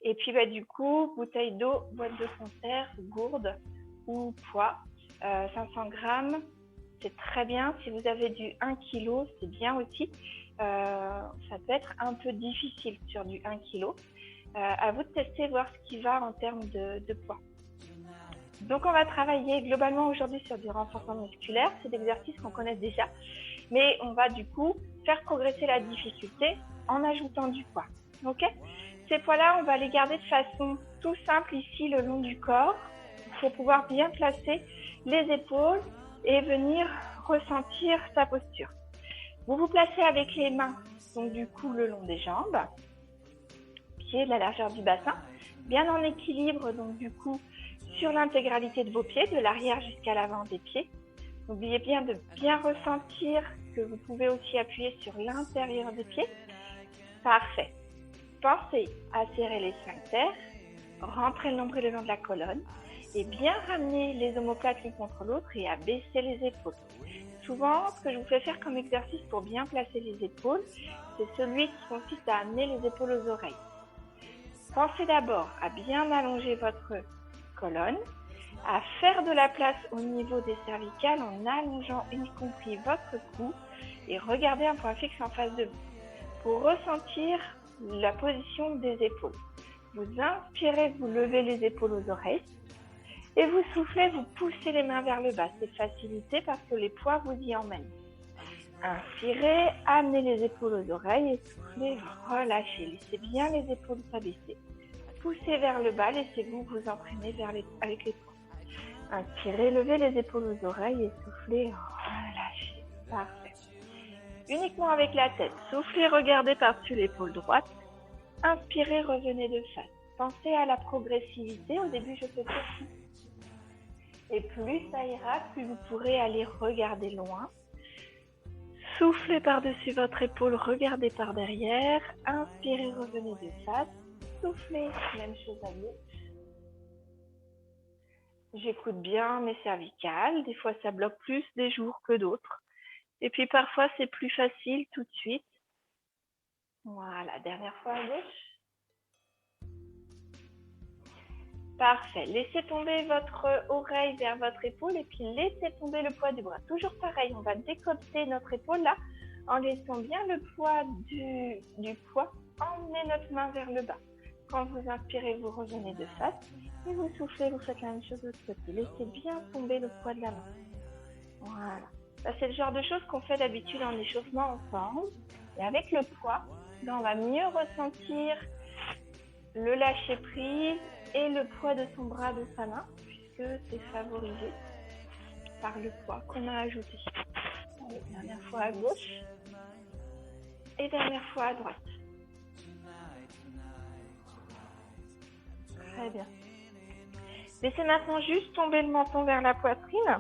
Et puis, du coup, bouteille d'eau, boîte de conserve, gourde ou poids. 500 grammes, c'est très bien. Si vous avez du 1 kg, c'est bien aussi. Ça peut être un peu difficile sur du 1 kg. À vous de tester, voir ce qui va en termes de poids. Donc, on va travailler globalement aujourd'hui sur du renforcement musculaire. C'est des exercices qu'on connaît déjà. Mais on va du coup faire progresser la difficulté en ajoutant du poids. Ok ? Ces poids-là, on va les garder de façon tout simple ici le long du corps. Il faut pouvoir bien placer les épaules et venir ressentir sa posture. Vous vous placez avec les mains, donc du coup le long des jambes, pieds de la largeur du bassin, bien en équilibre, donc du coup sur l'intégralité de vos pieds, de l'arrière jusqu'à l'avant des pieds. N'oubliez bien de bien ressentir que vous pouvez aussi appuyer sur l'intérieur des pieds. Parfait. Pensez à serrer les sphincters, rentrer le nombril le long de la colonne et bien ramener les omoplates l'une contre l'autre et à baisser les épaules. Souvent, ce que je vous fais faire comme exercice pour bien placer les épaules, c'est celui qui consiste à amener les épaules aux oreilles. Pensez d'abord à bien allonger votre colonne, à faire de la place au niveau des cervicales en allongeant y compris votre cou et regardez un point fixe en face de vous pour ressentir la position des épaules. Vous inspirez, vous levez les épaules aux oreilles et vous soufflez, vous poussez les mains vers le bas. C'est facilité parce que les poids vous y emmènent. Inspirez, amenez les épaules aux oreilles et soufflez, relâchez. Laissez bien les épaules s'abaisser. Poussez vers le bas, laissez-vous vous entraîner avec les poids. Inspirez, levez les épaules aux oreilles et soufflez, relâchez. Parfait. Uniquement avec la tête. Soufflez, regardez par-dessus l'épaule droite. Inspirez, revenez de face. Pensez à la progressivité. Au début, je fais ceci. Et plus ça ira, plus vous pourrez aller regarder loin. Soufflez par-dessus votre épaule, regardez par derrière. Inspirez, revenez de face. Soufflez, même chose à gauche. J'écoute bien mes cervicales. Des fois, ça bloque plus des jours que d'autres. Et puis, parfois, c'est plus facile tout de suite. Voilà, dernière fois à gauche. Parfait. Laissez tomber votre oreille vers votre épaule et puis laissez tomber le poids du bras. Toujours pareil, on va décopter notre épaule là en laissant bien le poids du poids. Emmenez notre main vers le bas. Quand vous inspirez, vous revenez de face et vous soufflez, vous faites la même chose de l'autre côté. Laissez bien tomber le poids de la main. Voilà. Ça, c'est le genre de choses qu'on fait d'habitude en échauffement ensemble. Et avec le poids, on va mieux ressentir le lâcher prise et le poids de son bras, de sa main, puisque c'est favorisé par le poids qu'on a ajouté. Allez, dernière fois à gauche et dernière fois à droite. Très bien. Laissez maintenant juste tomber le menton vers la poitrine.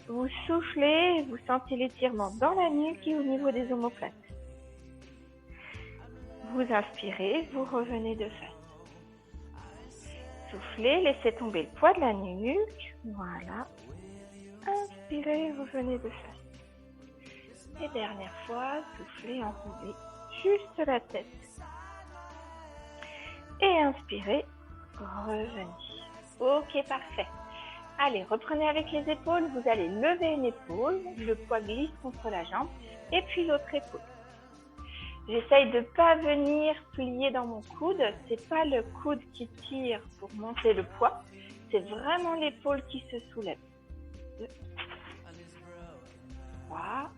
Vous soufflez, vous sentez l'étirement dans la nuque et au niveau des omoplates. Vous inspirez, vous revenez de face. Soufflez, laissez tomber le poids de la nuque. Voilà. Inspirez, revenez de face. Et dernière fois, soufflez, enroulez juste la tête. Et inspirez, revenez. Ok, parfait. Allez, reprenez avec les épaules. Vous allez lever une épaule, le poids glisse contre la jambe, et puis l'autre épaule. J'essaye de ne pas venir plier dans mon coude. C'est pas le coude qui tire pour monter le poids. C'est vraiment l'épaule qui se soulève. 2, 3,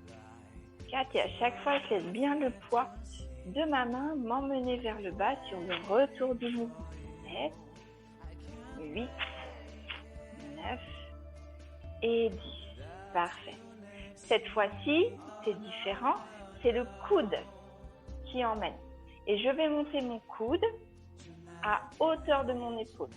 4. Et à chaque fois, je laisse bien le poids de ma main m'emmener vers le bas sur le retour du mouvement. 7, 8, 9 et 10. Parfait. Cette fois-ci, c'est différent. C'est le coude qui emmène. Et je vais monter mon coude à hauteur de mon épaule.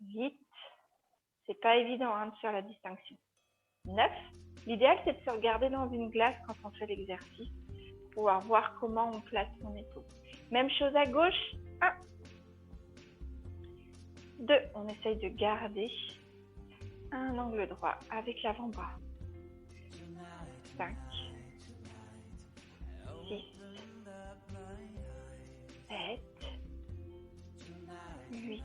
Vite. C'est pas évident de faire la distinction. 9, L'idéal, c'est de se regarder dans une glace quand on fait l'exercice pour pouvoir voir comment on place son épaule. Même chose à gauche. 1, 2, on essaye de garder un angle droit avec l'avant-bras. 5, 6, 7, 8,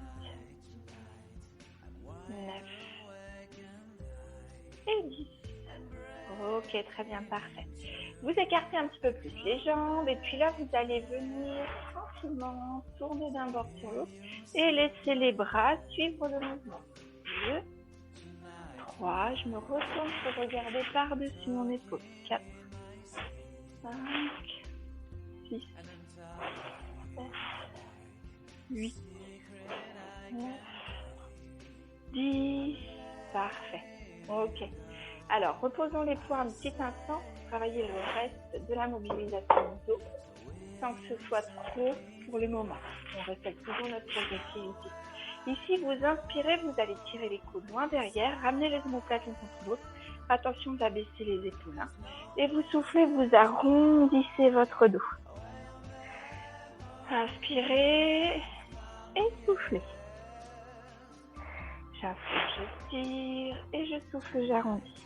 9 et 10. Ok, très bien, parfait. Vous écartez un petit peu plus les jambes et puis là, vous allez venir tranquillement tourner d'un bord sur l'autre et laisser les bras suivre le mouvement. 2, 3, je me retourne pour regarder par-dessus mon épaule. 4, 5, 6, 7, 8, 9, 10. Parfait. Ok. Alors, reposons les poids un petit instant pour travailler le reste de la mobilisation du dos sans que ce soit trop pour le moment. On respecte toujours notre progressivité. Ici, vous inspirez, vous allez tirer les coudes loin derrière, ramener les omoplates l'une contre l'autre. Attention d'abaisser les épaules. Et vous soufflez, vous arrondissez votre dos. Inspirez et soufflez. J'inspire, je tire et je souffle, j'arrondis.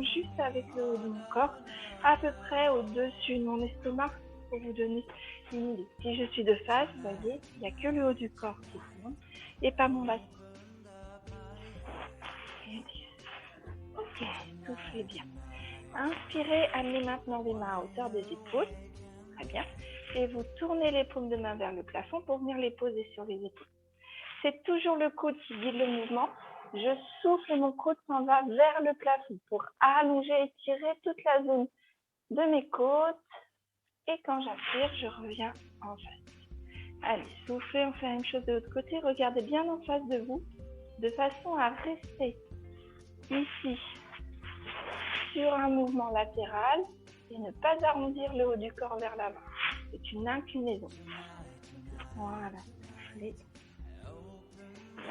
Juste avec le haut de mon corps, à peu près au-dessus de mon estomac, pour vous donner une idée. Si je suis de face, vous voyez, il n'y a que le haut du corps qui tourne et pas mon bassin. Ok, soufflez bien. Inspirez, amenez maintenant les mains à hauteur des épaules. Très bien. Et vous tournez les paumes de main vers le plafond pour venir les poser sur les épaules. C'est toujours le coude qui guide le mouvement. Je souffle et mon coude s'en va vers le plafond pour allonger et tirer toute la zone de mes côtes. Et quand j'inspire, je reviens en face. Allez, soufflez, on fait la même chose de l'autre côté. Regardez bien en face de vous, de façon à rester ici sur un mouvement latéral et ne pas arrondir le haut du corps vers l'avant. C'est une inclinaison. Voilà, soufflez.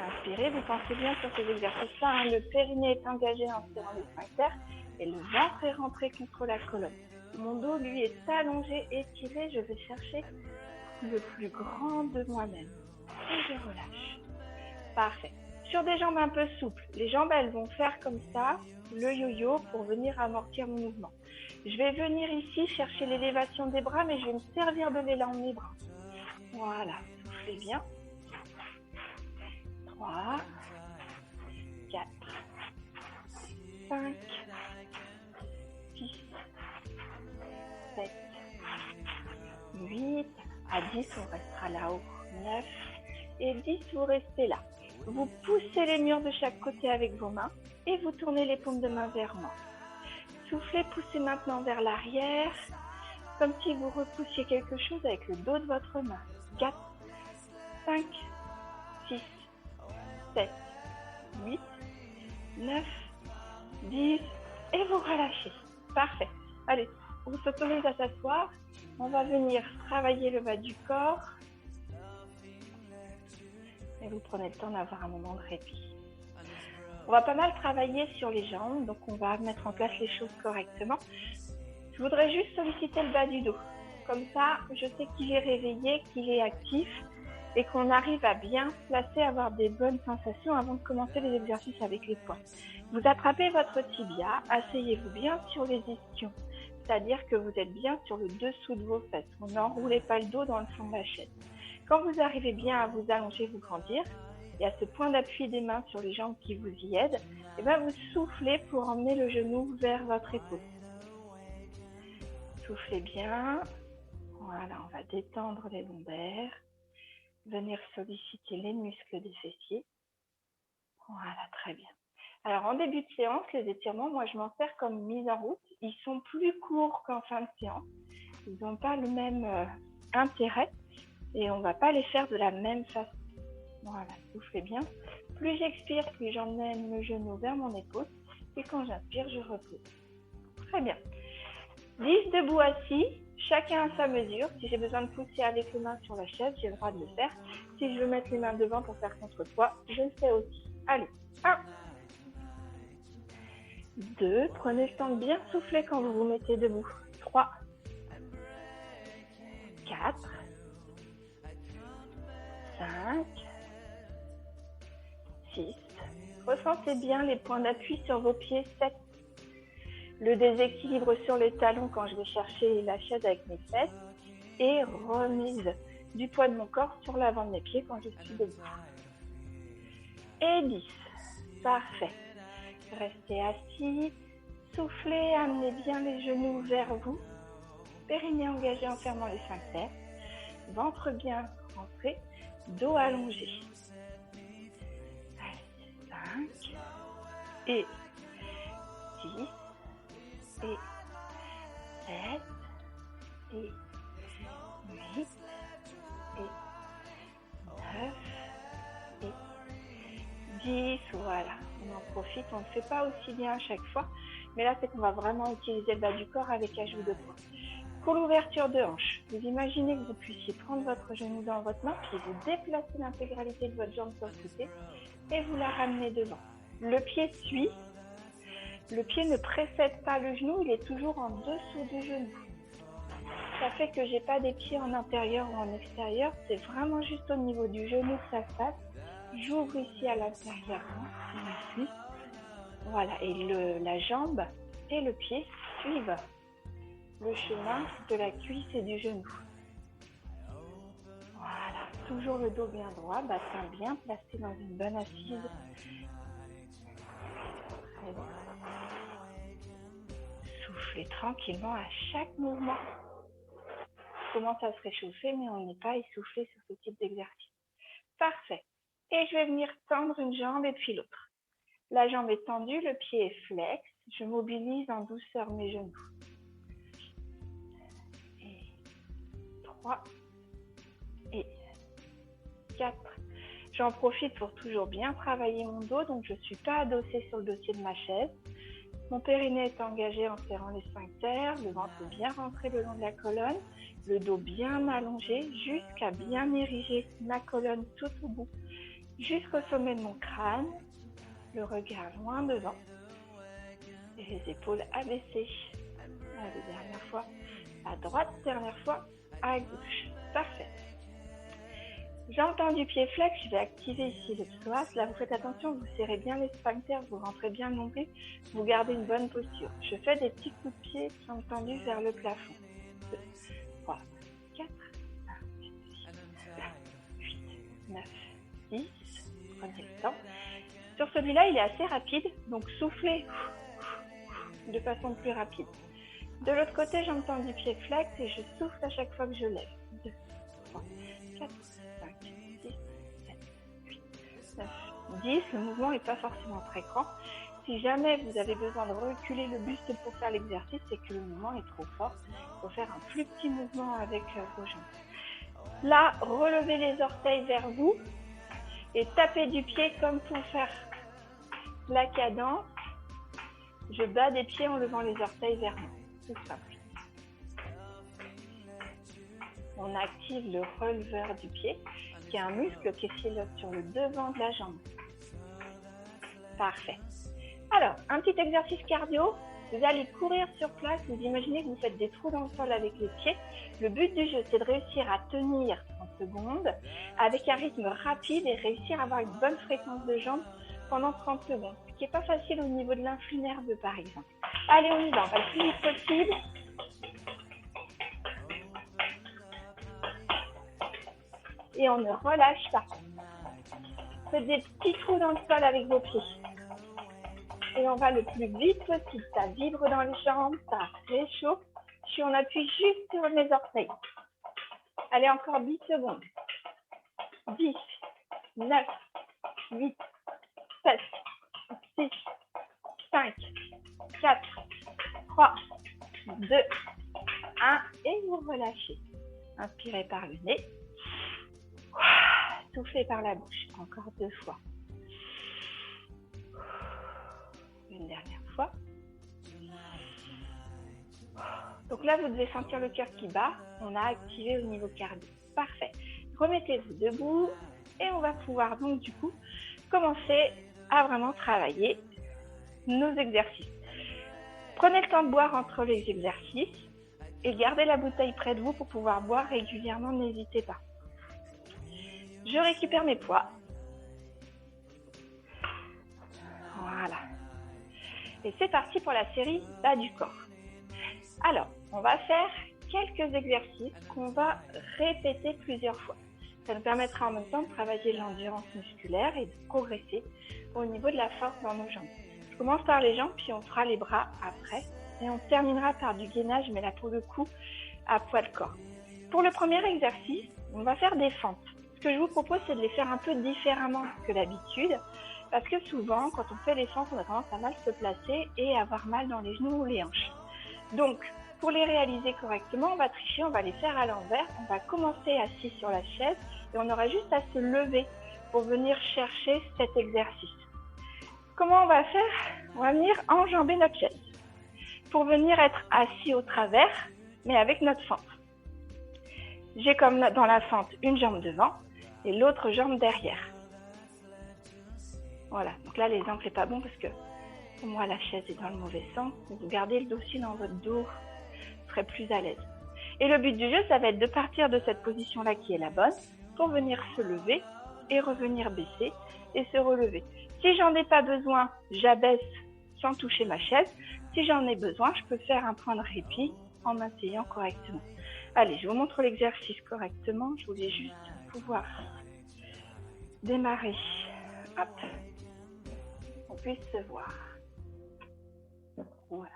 Inspirez, vous pensez bien sur ces exercices-là, le périnée est engagé en serrant les sphincters et le ventre est rentré contre la colonne. Mon dos, lui, est allongé, étiré, je vais chercher le plus grand de moi-même. Et je relâche. Parfait. Sur des jambes un peu souples, les jambes, elles vont faire comme ça, le yo-yo pour venir amortir mon mouvement. Je vais venir ici chercher l'élévation des bras, mais je vais me servir de l'élan de mes bras. Voilà, soufflez bien. 3, 4, 5, 6, 7, 8, à 10, on restera là-haut, 9 et 10, vous restez là. Vous poussez les murs de chaque côté avec vos mains et vous tournez les paumes de main vers moi. Soufflez, poussez maintenant vers l'arrière, comme si vous repoussiez quelque chose avec le dos de votre main. 4, 5, 6, 7, 8, 9, 10 et vous relâchez. Parfait. Allez, on s'autorise à s'asseoir. On va venir travailler le bas du corps. Et vous prenez le temps d'avoir un moment de répit. On va pas mal travailler sur les jambes, donc on va mettre en place les choses correctement. Je voudrais juste solliciter le bas du dos. Comme ça, je sais qu'il est réveillé, qu'il est actif et qu'on arrive à bien se placer, avoir des bonnes sensations avant de commencer les exercices avec les poids. Vous attrapez votre tibia, asseyez-vous bien sur les ischions, c'est-à-dire que vous êtes bien sur le dessous de vos fesses. Vous n'enroulez pas le dos dans le fond de la chaise. Quand vous arrivez bien à vous allonger, vous grandir, et à ce point d'appui des mains sur les jambes qui vous y aident, et bien vous soufflez pour emmener le genou vers votre épaule. Soufflez bien. Voilà, on va détendre les lombaires, venir solliciter les muscles des fessiers. Voilà, très bien. Alors, en début de séance, les étirements, moi, je m'en sers comme mise en route. Ils sont plus courts qu'en fin de séance. Ils n'ont pas le même intérêt. Et on ne va pas les faire de la même façon. Voilà, soufflez bien. Plus j'expire, plus j'emmène le genou vers mon épaule. Et quand j'inspire, je repose. Très bien. 10 debout assis, chacun à sa mesure. Si j'ai besoin de pousser avec les mains sur la chaise, j'ai le droit de le faire. Si je veux mettre les mains devant pour faire contrepoids, je le fais aussi. Allez, 1, 2, prenez le temps de bien souffler quand vous vous mettez debout. 3, 4, 5, 6. Ressentez bien les points d'appui sur vos pieds. 7. Le déséquilibre sur les talons quand je vais chercher la chaise avec mes fesses. Et remise du poids de mon corps sur l'avant de mes pieds quand je suis debout. Et 10. Parfait. Restez assis. Soufflez, amenez bien les genoux vers vous. Périnée engagé en fermant les sphincters. Ventre bien rentré. Dos allongé. Allez, 5. Et 6. Et 7. Et 8. Et 9. Et 10. Voilà. On en profite. On ne le fait pas aussi bien à chaque fois. Mais là, c'est qu'on va vraiment utiliser le bas du corps avec ajout de poids. Pour l'ouverture de hanche, vous imaginez que vous puissiez prendre votre genou dans votre main, puis vous déplacez l'intégralité de votre jambe sur le côté et vous la ramenez devant. Le pied suit. Le pied ne précède pas le genou, il est toujours en dessous du genou. Ça fait que je n'ai pas des pieds en intérieur ou en extérieur, c'est vraiment juste au niveau du genou que ça se passe. J'ouvre ici à l'intérieur, voilà, et la jambe et le pied suivent le chemin de la cuisse et du genou. Voilà, toujours le dos bien droit, bassin bien placé dans une bonne assise. Très bien. Soufflez tranquillement à chaque mouvement. On commence à se réchauffer, mais on n'est pas essoufflé sur ce type d'exercice. Parfait. Et je vais venir tendre une jambe et puis l'autre. La jambe est tendue, le pied est flex. Je mobilise en douceur mes genoux. Et 3 et 4. J'en profite pour toujours bien travailler mon dos, donc je ne suis pas adossée sur le dossier de ma chaise. Mon périnée est engagé en serrant les sphincters, le ventre bien rentré le long de la colonne, le dos bien allongé jusqu'à bien ériger ma colonne tout au bout, jusqu'au sommet de mon crâne, le regard loin devant et les épaules abaissées. Allez, dernière fois à droite, dernière fois à gauche. Parfait. J'entends du pied flex, je vais activer ici le psoas. Là, vous faites attention, vous serrez bien les sphincters, vous rentrez bien le nombril, vous gardez une bonne posture. Je fais des petits coups de pied qui sont tendus vers le plafond. 2, 3, 4, 5, 6, 7, 8, 9, 10. Prenez le temps. Sur celui-là, il est assez rapide, donc soufflez de façon plus rapide. De l'autre côté, j'entends du pied flex et je souffle à chaque fois que je lève. 2, 3, 4, 5, 6, 7, 8, 9, 10. Le mouvement n'est pas forcément très grand. Si jamais vous avez besoin de reculer le buste pour faire l'exercice, c'est que le mouvement est trop fort. Il faut faire un plus petit mouvement avec vos jambes. Là, relevez les orteils vers vous et tapez du pied comme pour faire la cadence. Je bats des pieds en levant les orteils vers moi. Tout simple. On active le releveur du pied, qui est un muscle qui pilote sur le devant de la jambe. Parfait. Alors, un petit exercice cardio. Vous allez courir sur place. Vous imaginez que vous faites des trous dans le sol avec les pieds. Le but du jeu, c'est de réussir à tenir 30 secondes avec un rythme rapide et réussir à avoir une bonne fréquence de jambes pendant 30 secondes. Ce qui n'est pas facile au niveau de l'influx nerveux, par exemple. Allez, on y va. On va le plus vite possible. Et on ne relâche pas. Faites des petits trous dans le sol avec vos pieds. Et on va le plus vite possible. Ça vibre dans les jambes, ça réchauffe. On appuie juste sur mes orteils. Allez, encore 10 secondes. 10, 9, 8, 7, 6, 5, 4, 3, 2, 1. Et vous relâchez. Inspirez par le nez. soufflez par la bouche. Encore 2 fois. Une dernière fois. Donc là, vous devez sentir le cœur qui bat. On a activé au niveau cardiaque. Parfait. Remettez-vous debout et on va pouvoir donc du coup commencer à vraiment travailler nos exercices. Prenez le temps de boire entre les exercices et gardez la bouteille près de vous pour pouvoir boire régulièrement, n'hésitez pas. Je récupère mes poids. Voilà. Et c'est parti pour la série bas du corps. Alors, on va faire quelques exercices qu'on va répéter plusieurs fois. Ça nous permettra en même temps de travailler l'endurance musculaire et de progresser au niveau de la force dans nos jambes. Je commence par les jambes, puis on fera les bras après. Et on terminera par du gainage, mais là pour le coup, à poids de corps. Pour le premier exercice, on va faire des fentes. Ce que je vous propose, c'est de les faire un peu différemment que d'habitude. Parce que souvent, quand on fait les fentes, on a tendance à mal se placer et avoir mal dans les genoux ou les hanches. Donc, pour les réaliser correctement, on va tricher, on va les faire à l'envers. On va commencer assis sur la chaise et on aura juste à se lever pour venir chercher cet exercice. Comment on va faire? On va venir enjamber notre chaise pour venir être assis au travers, mais avec notre fente. J'ai comme dans la fente une jambe devant et l'autre jambe derrière. Voilà, donc là l'exemple n'est pas bon parce que pour moi la chaise est dans le mauvais sens. Vous gardez le dossier dans votre dos, vous serez plus à l'aise. Et le but du jeu, ça va être de partir de cette position-là qui est la bonne pour venir se lever et revenir baisser et se relever. Si j'en ai pas besoin, j'abaisse sans toucher ma chaise. Si j'en ai besoin, je peux faire un point de répit en m'asseyant correctement. Allez, je vous montre l'exercice correctement. Je voulais juste pouvoir démarrer. Hop, on puisse se voir. Voilà,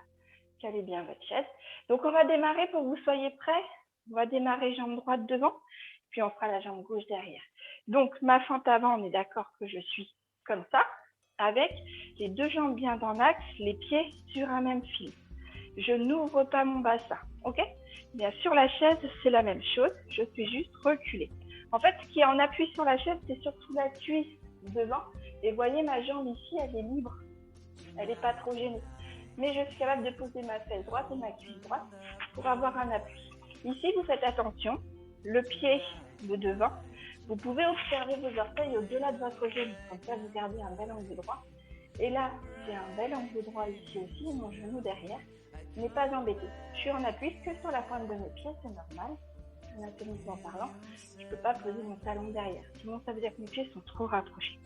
calez bien votre chaise. Donc on va démarrer pour que vous soyez prêts. On va démarrer jambe droite devant, puis on fera la jambe gauche derrière. Donc ma fente avant, on est d'accord que je suis comme ça, avec les deux jambes bien dans l'axe, les pieds sur un même fil. Je n'ouvre pas mon bassin, ok? Bien sur la chaise, c'est la même chose, je suis juste reculée. En fait, ce qui est en appui sur la chaise, c'est surtout la cuisse devant. Et vous voyez, ma jambe ici, elle est libre, elle n'est pas trop gênée. Mais je suis capable de poser ma fesse droite et ma cuisse droite pour avoir un appui. Ici, vous faites attention, le pied de devant, vous pouvez observer vos orteils au-delà de votre genou. Comme ça, vous gardez un bel angle droit. Et là, j'ai un bel angle droit ici aussi, et mon genou derrière n'est pas embêté. Je suis en appui que sur la pointe de mes pieds, c'est normal. Anatomiquement parlant, je ne peux pas poser mon talon derrière. Sinon, ça veut dire que mes pieds sont trop rapprochés.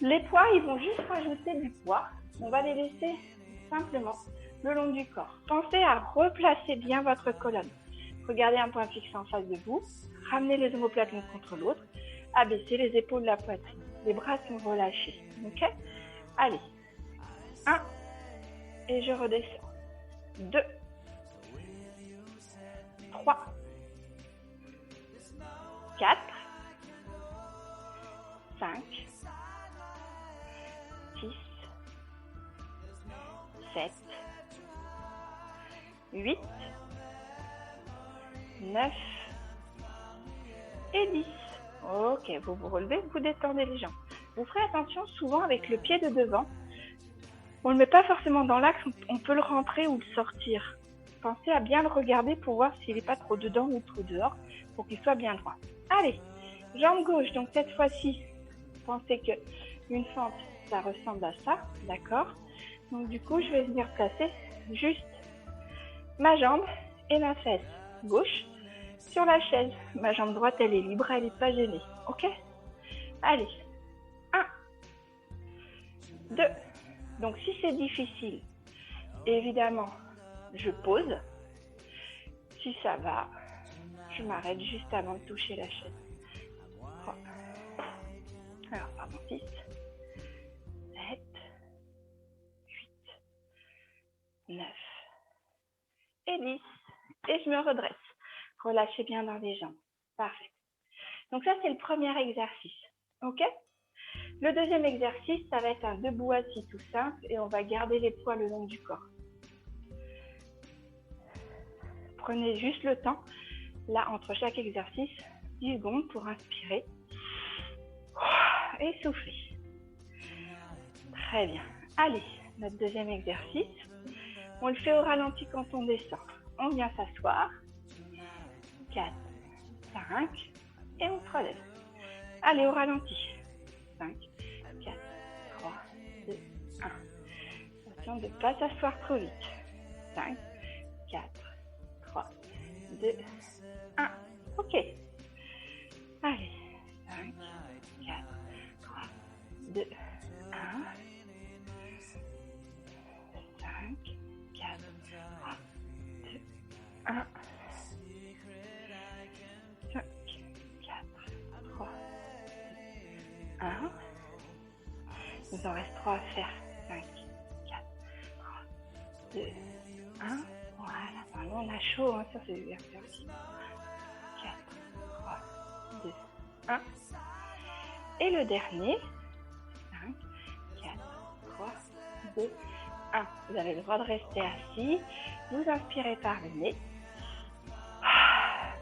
Les poids, ils vont juste rajouter du poids. On va les laisser simplement le long du corps. Pensez à replacer bien votre colonne. Regardez un point fixe en face de vous. Ramenez les omoplates l'une contre l'autre. Abaissez les épaules de la poitrine. Les bras sont relâchés. Ok? Allez. 1. Et je redescends. 2. 3. 4. 5. 6. 7. 8. 9 et 10. Ok, vous vous relevez, vous détendez les jambes. Vous ferez attention souvent avec le pied de devant. On ne le met pas forcément dans l'axe, on peut le rentrer ou le sortir. Pensez à bien le regarder pour voir s'il n'est pas trop dedans ou trop dehors, pour qu'il soit bien droit. Allez, jambe gauche, donc cette fois-ci, pensez qu'une fente, ça ressemble à ça, d'accord? Donc du coup, je vais venir placer juste ma jambe et ma fesse gauche sur la chaise. Ma jambe droite, elle est libre, elle n'est pas gênée. Ok? Allez. 1. 2. Donc, si c'est difficile, évidemment, je pose. Si ça va, je m'arrête juste avant de toucher la chaise. 3. Alors, pardon, 6. 7. 8. 9. Et 10. Et je me redresse. Relâchez bien dans les jambes. Parfait. Donc ça, c'est le premier exercice. Ok? Le deuxième exercice, ça va être un debout assis tout simple et on va garder les poids le long du corps. Prenez juste le temps, là, entre chaque exercice, 10 secondes pour inspirer. Et soufflez. Très bien. Allez, notre deuxième exercice. On le fait au ralenti quand on descend. On vient s'asseoir. 4, 5, et on se relève. Allez, au ralenti. 5, 4, 3, 2, 1. Attention de ne pas s'asseoir trop vite. 5, 4, 3, 2, 1. Ok. Allez, 5, 4, 3, 2, 1. 5, 4, 3, 2, 1. 5, 4, 3, 2, 1. Il nous en reste 3 à faire. 5, 4, 3, 2, 1. Voilà, normalement on a chaud hein, sur ces exercices. 4, 3, 2, 1. Et le dernier. 5, 4, 3, 2, 1. Vous avez le droit de rester assis. Vous inspirez par le nez.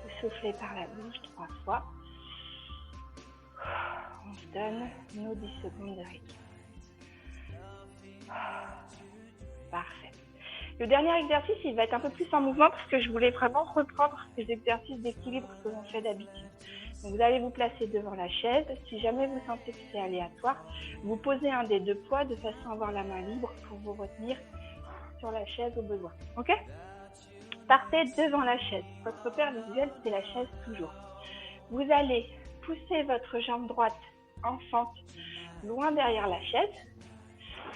Vous soufflez par la bouche 3 fois. On se donne nos 10 secondes de rythme. Parfait. Le dernier exercice, il va être un peu plus en mouvement parce que je voulais vraiment reprendre ces exercices d'équilibre que l'on fait d'habitude. Donc vous allez vous placer devant la chaise. Si jamais vous sentez que c'est aléatoire, vous posez un des deux poids de façon à avoir la main libre pour vous retenir sur la chaise au besoin. Ok ? Partez devant la chaise. Votre repère visuel, c'est la chaise toujours. Vous allez pousser votre jambe droite en fente loin derrière la chaise.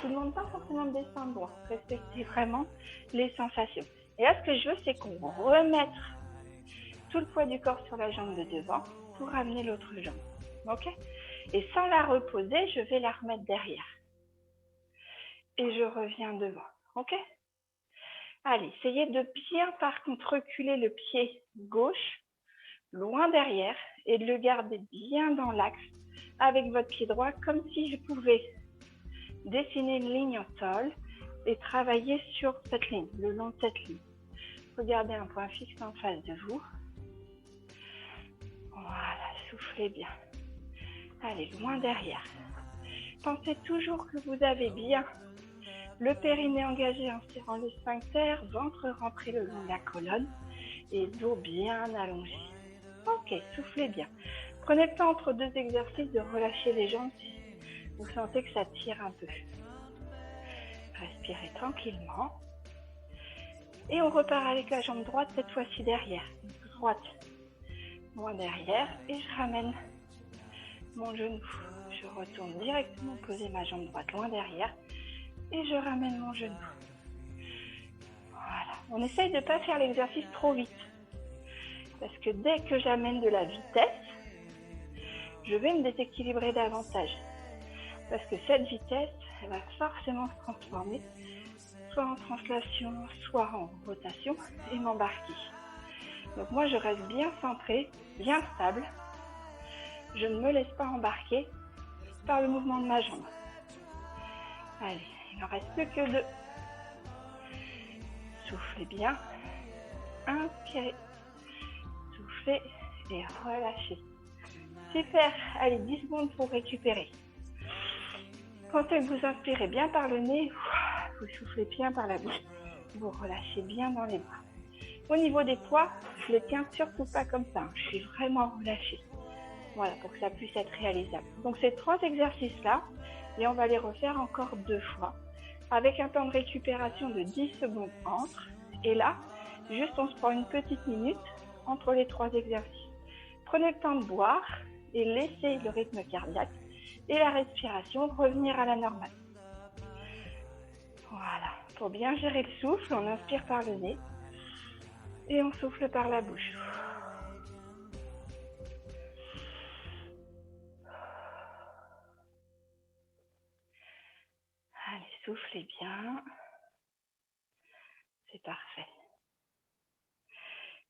Je ne vous demande pas forcément de descendre droit. Respectez vraiment les sensations. Et là, ce que je veux, c'est qu'on remette tout le poids du corps sur la jambe de devant pour ramener l'autre jambe. Ok ? Et sans la reposer, je vais la remettre derrière. Et je reviens devant. Ok ? Allez, essayez de bien, par contre, reculer le pied gauche, loin derrière, et de le garder bien dans l'axe avec votre pied droit, comme si je pouvais dessiner une ligne au sol et travailler sur cette ligne, le long de cette ligne. Regardez un point fixe en face de vous. Voilà, soufflez bien. Allez, loin derrière. Pensez toujours que vous avez bien le périnée engagé en serrant le sphincter, ventre rentré le long de la colonne et dos bien allongé. Ok, soufflez bien. Prenez le temps entre deux exercices de relâcher les jambes si vous sentez que ça tire un peu. Respirez tranquillement. Et on repart avec la jambe droite, cette fois-ci derrière. Droite, loin derrière. Et je ramène mon genou. Je retourne directement poser ma jambe droite loin derrière. Et je ramène mon genou. Voilà. On essaye de ne pas faire l'exercice trop vite. Parce que dès que j'amène de la vitesse, je vais me déséquilibrer davantage. Parce que cette vitesse, elle va forcément se transformer soit en translation, soit en rotation et m'embarquer. Donc moi, je reste bien centrée, bien stable. Je ne me laisse pas embarquer par le mouvement de ma jambe. Allez, il n'en reste plus que 2. Soufflez bien. Inspirez. Soufflez et relâchez. Super. Allez, 10 secondes pour récupérer. Quand vous inspirez bien par le nez, vous soufflez bien par la bouche. Vous relâchez bien dans les bras. Au niveau des poids, je ne les tiens surtout pas comme ça. Je suis vraiment relâchée. Voilà, pour que ça puisse être réalisable. Donc ces 3 exercices-là, et on va les refaire encore 2 fois, avec un temps de récupération de 10 secondes entre. Et là, juste on se prend une petite minute entre les 3 exercices. Prenez le temps de boire et laissez le rythme cardiaque et la respiration revenir à la normale. Voilà, pour bien gérer le souffle, on inspire par le nez et on souffle par la bouche. Allez, soufflez bien. C'est parfait.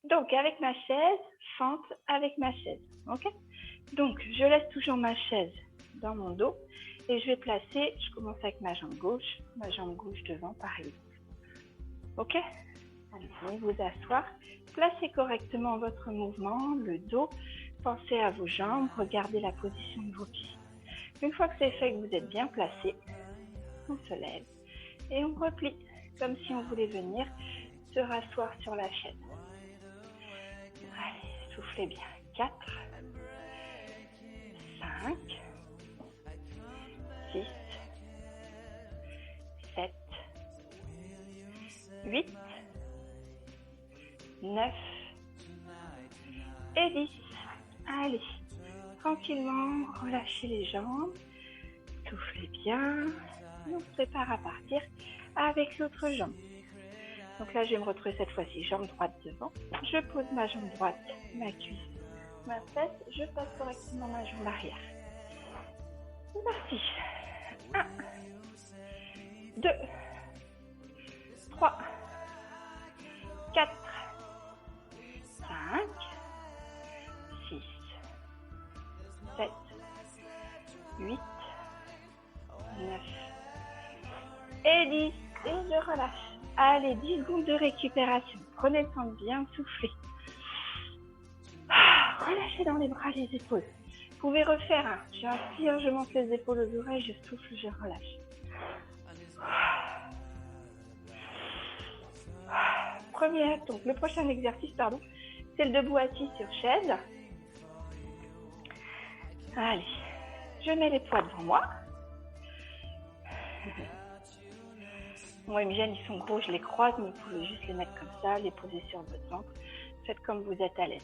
Donc, avec ma chaise, fente avec ma chaise. Ok ? Donc, je laisse toujours ma chaise dans mon dos et je vais placer, je commence avec ma jambe gauche devant par exemple. Ok ? Allez, vous asseoir. Placez correctement votre mouvement, le dos. Pensez à vos jambes, regardez la position de vos pieds. Une fois que c'est fait, que vous êtes bien placé, on se lève et on replie, comme si on voulait venir se rasseoir sur la chaise. Allez, soufflez bien. 4, 5, 6, 7, 8, 9 et 10. Allez, tranquillement, relâchez les jambes, soufflez bien. On se prépare à partir avec l'autre jambe. Donc là, je vais me retrouver cette fois-ci, jambe droite devant. Je pose ma jambe droite, ma cuisse, ma fesse. Je passe correctement ma jambe arrière. C'est parti. 1, 2, 3, 4, 5, 6, 7, 8, 9 et 10. Et je relâche. Allez, 10 secondes de récupération. Prenez le temps de bien souffler. Relâchez dans les bras, les épaules. Vous pouvez refaire un. J'inspire, je monte les épaules aux oreilles, je souffle, je relâche. Donc le prochain exercice, c'est le debout assis sur chaise. Allez, je mets les poids devant moi. Moi, ils me gênent, ils sont gros, je les croise, mais vous pouvez juste les mettre comme ça, les poser sur votre ventre. Faites comme vous êtes à l'aise.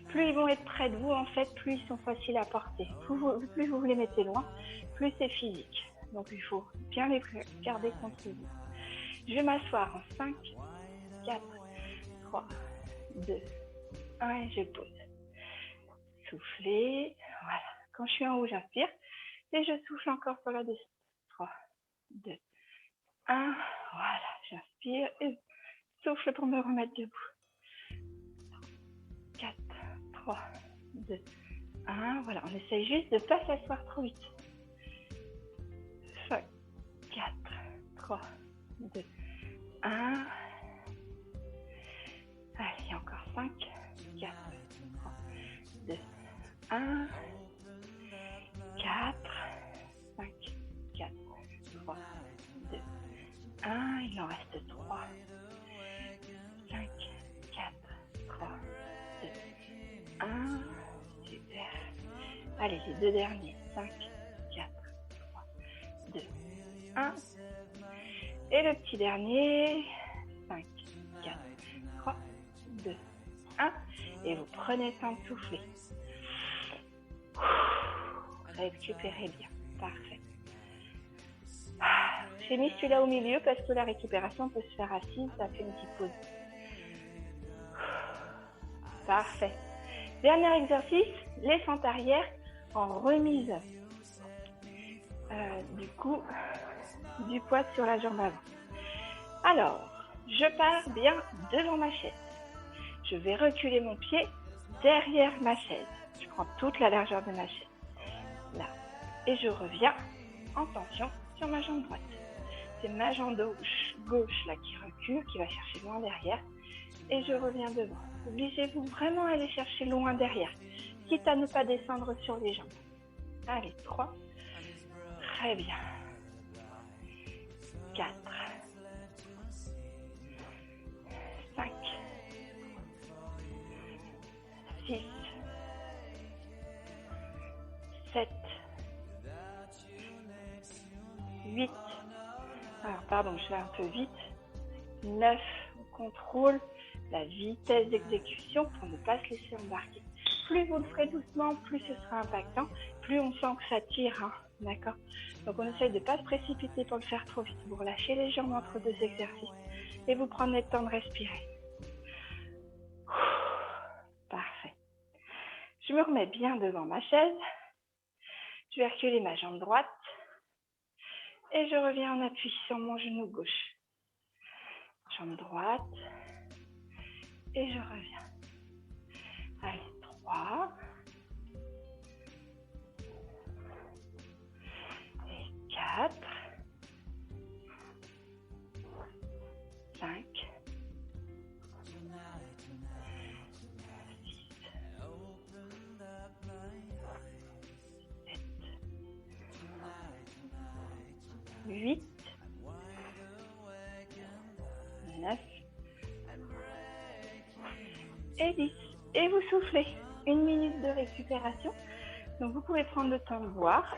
Plus ils vont être près de vous, en fait, plus ils sont faciles à porter. Plus vous les mettez loin, plus c'est physique. Donc, il faut bien les garder contre vous. Je vais m'asseoir en 5, 4, 3, 2, 1 et je pose. Soufflez. Voilà. Quand je suis en haut, j'inspire et je souffle encore sur la descente. 3, 2, 1. Voilà. J'inspire et souffle pour me remettre debout. 4, 3, 2, 1. Voilà. On essaye juste de ne pas s'asseoir trop vite. 5, 4, 3, 2, 1. Allez, encore 5, 4, 3, 2, 1, 4, 5, 4, 3, 2, 1. Il en reste 3, 5, 4, 3, 2, 1. Super. Allez, les deux derniers. 5, 4, 3, 2, 1. Et le petit dernier. 5, 4, 3, 2, 1. Et vous prenez le temps de souffler. Récupérez bien. Parfait. J'ai mis celui-là au milieu parce que la récupération peut se faire assise. Ça fait une petite pause. Parfait. Dernier exercice, les fentes arrière en remise du poids sur la jambe avant. Alors, je pars bien devant ma chaise. Je vais reculer mon pied derrière ma chaise. Je prends toute la largeur de ma chaise. Là. Et je reviens en tension sur ma jambe droite. C'est ma jambe gauche là qui recule, qui va chercher loin derrière. Et je reviens devant. Obligez-vous vraiment à aller chercher loin derrière, quitte à ne pas descendre sur les jambes. Allez, 3. Très bien. 4. 5. 6. 7. 8. Alors, pardon, je vais un peu vite. 9. On contrôle la vitesse d'exécution pour ne pas se laisser embarquer. Plus vous le ferez doucement, plus ce sera impactant, plus on sent que ça tire, hein, d'accord? Donc on essaye de ne pas se précipiter pour le faire trop vite. Vous relâchez les jambes entre deux exercices et vous prenez le temps de respirer. Parfait. Je me remets bien devant ma chaise. Je vais reculer ma jambe droite et je reviens en appui sur mon genou gauche. Jambe droite et je reviens. Allez, 3 et 4, 5, 6, 7, 8, 9 et 10. Et vous soufflez. 1 minute de récupération. Donc, vous pouvez prendre le temps de boire.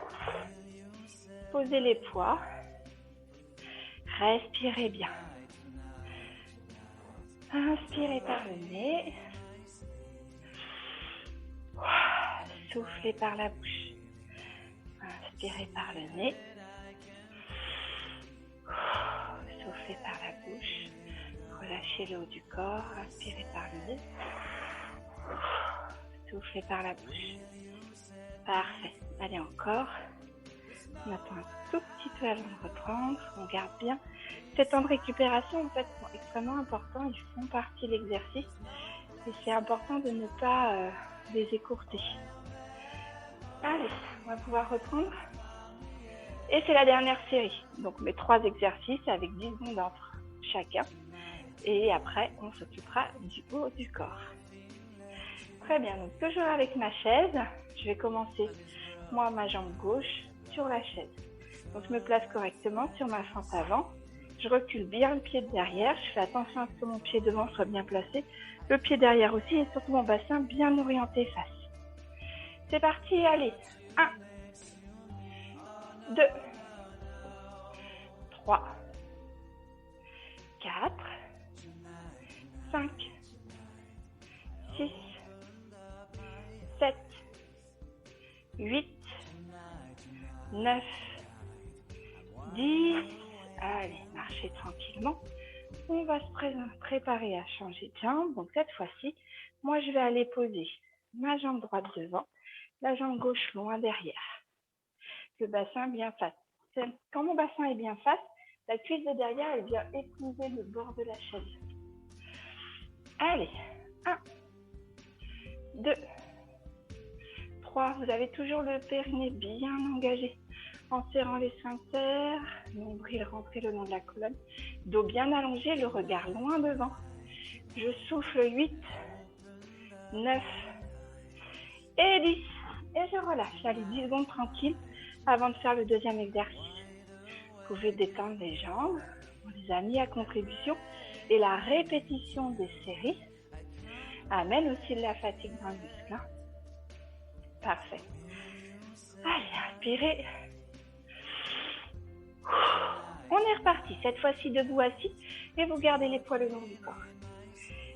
Posez les poids. Respirez bien. Inspirez par le nez. Soufflez par la bouche. Inspirez par le nez. Soufflez par la bouche. Relâchez le haut du corps. Inspirez par le nez. Soufflez par la bouche. Parfait. Allez, encore. On attend un tout petit peu avant de reprendre. On garde bien. Ces temps de récupération, en fait, sont extrêmement importants. Ils font partie de l'exercice. Et c'est important de ne pas les écourter. Allez, on va pouvoir reprendre. Et c'est la dernière série. Donc, mes 3 exercices avec 10 secondes entre chacun. Et après, on s'occupera du haut du corps. Très bien. Donc, toujours avec ma chaise, je vais commencer, moi, ma jambe gauche sur la chaise. Donc, je me place correctement sur ma fente avant. Je recule bien le pied de derrière. Je fais attention à ce que mon pied devant soit bien placé. Le pied derrière aussi et surtout mon bassin bien orienté face. C'est parti, allez. 1, 2, 3, 4, 5, 6, 7, 8, 9, 10. Allez, marchez tranquillement. On va se préparer à changer de jambe. Donc cette fois-ci, moi je vais aller poser ma jambe droite devant, la jambe gauche loin derrière. Le bassin bien face. Quand mon bassin est bien face, la cuisse de derrière elle vient épouser le bord de la chaise. Allez, 1, 2, 3. Vous avez toujours le périnée bien engagé. En serrant les sphincters, nombril rentré le long de la colonne, dos bien allongé, le regard loin devant. Je souffle 8, 9 et 10. Et je relâche. Allez, 10 secondes tranquille avant de faire le deuxième exercice. Vous pouvez détendre les jambes. On les a mis à contribution. Et la répétition des séries amène aussi de la fatigue dans le muscle. Parfait. Allez, inspirez. On est reparti, cette fois-ci debout assis et vous gardez les poids le long du corps.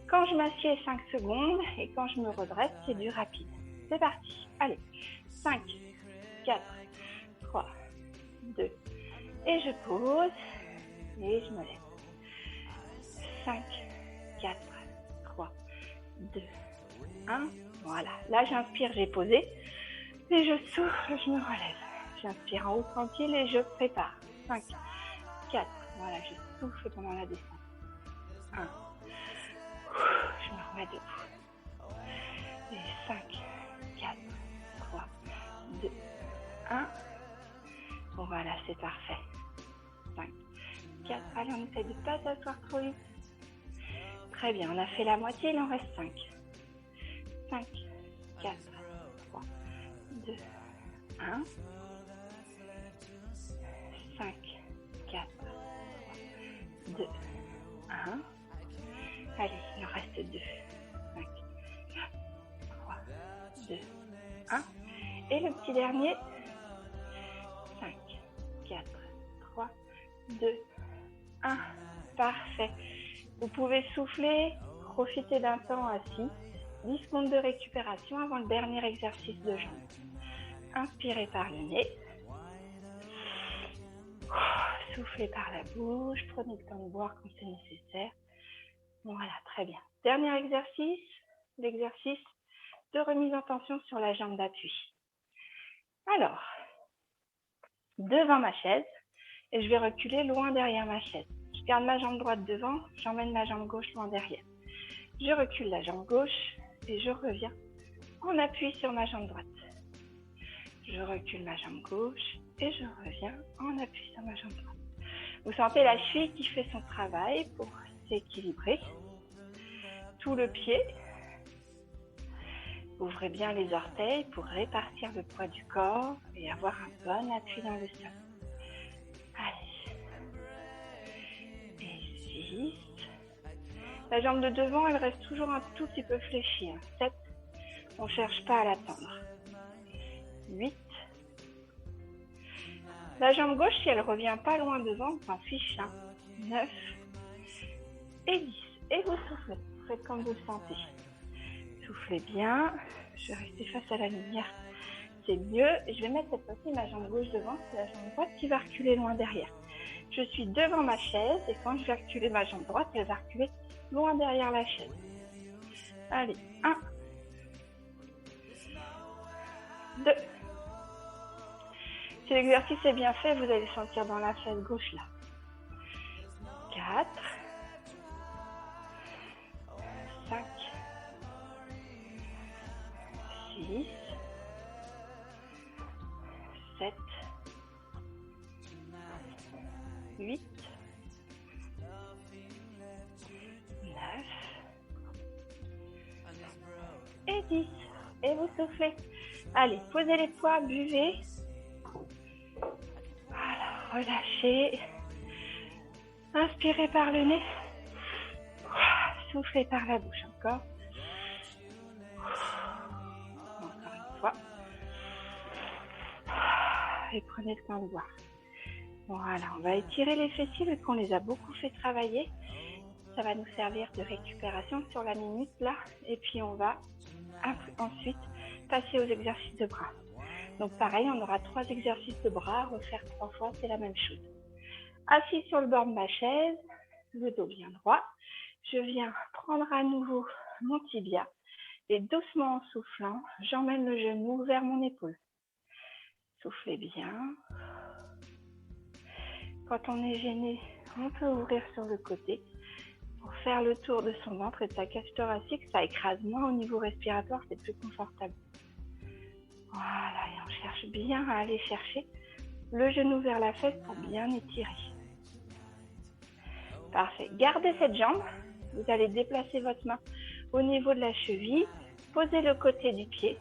Quand je m'assieds 5 secondes et quand je me redresse, c'est du rapide. C'est parti, allez, 5, 4, 3, 2 et je pose et je me lève. 5, 4, 3, 2, 1, voilà. Là j'inspire, j'ai posé et je souffle, je me relève. J'inspire en haut tranquille et je prépare. 5, 4, voilà, je souffle pendant la descente. 1, je me remets debout. Et 5, 4, 3, 2, 1. Bon, voilà, c'est parfait. 5, 4, allez, on essaie de ne pas s'asseoir trop vite. Très bien, on a fait la moitié, il en reste 5. 5, 4, 3, 2, 1. 5, 4, 3, 2, 1. Allez, il en reste 2. 5, 3, 2, 1. Et le petit dernier. 5, 4, 3, 2, 1. Parfait. Vous pouvez souffler, profiter d'un temps assis. 10 secondes de récupération avant le dernier exercice de jambes. Inspirez par le nez. Soufflez par la bouche, prenez le temps de boire quand c'est nécessaire. Voilà, très bien. Dernier exercice, l'exercice de remise en tension sur la jambe d'appui. Alors, devant ma chaise, et je vais reculer loin derrière ma chaise. Je garde ma jambe droite devant, j'emmène ma jambe gauche loin derrière. Je recule la jambe gauche et je reviens en appui sur ma jambe droite. Je recule ma jambe gauche et je reviens en appui sur ma jambe droite. Vous sentez la cheville qui fait son travail pour s'équilibrer. Tout le pied. Ouvrez bien les orteils pour répartir le poids du corps et avoir un bon appui dans le sol. Allez. La jambe de devant, elle reste toujours un tout petit peu fléchie. 7. On ne cherche pas à la tendre. 8. La jambe gauche, si elle ne revient pas loin devant, on s'en fiche. 9. Et 10. Et vous soufflez. Vous faites comme vous le sentez. Soufflez bien. Je vais rester face à la lumière. C'est mieux. Je vais mettre cette fois-ci ma jambe gauche devant. C'est la jambe droite qui va reculer loin derrière. Je suis devant ma chaise et quand je vais reculer ma jambe droite, elle va reculer loin derrière la chaise. Allez, 1, 2. Si l'exercice est bien fait, vous allez sentir dans la chaise gauche là. 4, 5, 6, 7, 8, 9 et 10. Et vous soufflez. Allez, posez les poids, buvez. Voilà, relâchez. Inspirez par le nez. Soufflez par la bouche encore. Encore une fois. Et prenez le temps de boire. Voilà, on va étirer les fessiers vu qu'on les a beaucoup fait travailler. Ça va nous servir de récupération sur la minute là. Et puis on va ensuite passer aux exercices de bras. Donc pareil, on aura 3 exercices de bras, refaire 3 fois, c'est la même chose. Assis sur le bord de ma chaise, le dos bien droit. Je viens prendre à nouveau mon tibia et doucement en soufflant, j'emmène le genou vers mon épaule. Soufflez bien. Quand on est gêné, on peut ouvrir sur le côté pour faire le tour de son ventre et de sa cage thoracique. Ça écrase moins au niveau respiratoire, c'est plus confortable. Voilà, et on cherche bien à aller chercher le genou vers la fesse pour bien étirer. Parfait. Gardez cette jambe. Vous allez déplacer votre main au niveau de la cheville. Posez le côté du pied.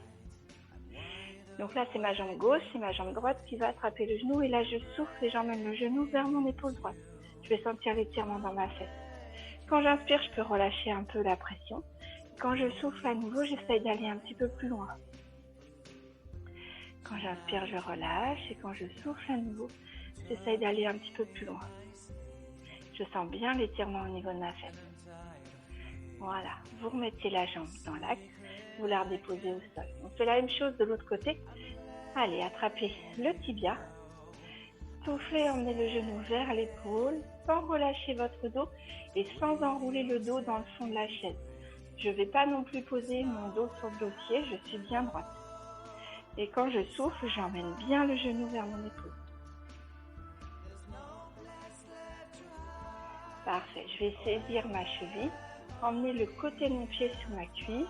Donc là, c'est ma jambe gauche, c'est ma jambe droite qui va attraper le genou. Et là, je souffle et j'emmène le genou vers mon épaule droite. Je vais sentir l'étirement dans ma fesse. Quand j'inspire, je peux relâcher un peu la pression. Quand je souffle à nouveau, j'essaye d'aller un petit peu plus loin. Quand j'inspire, je relâche. Et quand je souffle à nouveau, j'essaye d'aller un petit peu plus loin. Je sens bien l'étirement au niveau de ma fesse. Voilà, vous remettez la jambe dans l'axe, vous la redéposez au sol. On fait la même chose de l'autre côté. Allez, attrapez le tibia. Soufflez, emmenez le genou vers l'épaule, sans relâcher votre dos et sans enrouler le dos dans le fond de la chaise. Je ne vais pas non plus poser mon dos sur le dossier, je suis bien droite. Et quand je souffle, j'emmène bien le genou vers mon épaule. Parfait, je vais saisir ma cheville, emmener le côté de mon pied sur ma cuisse.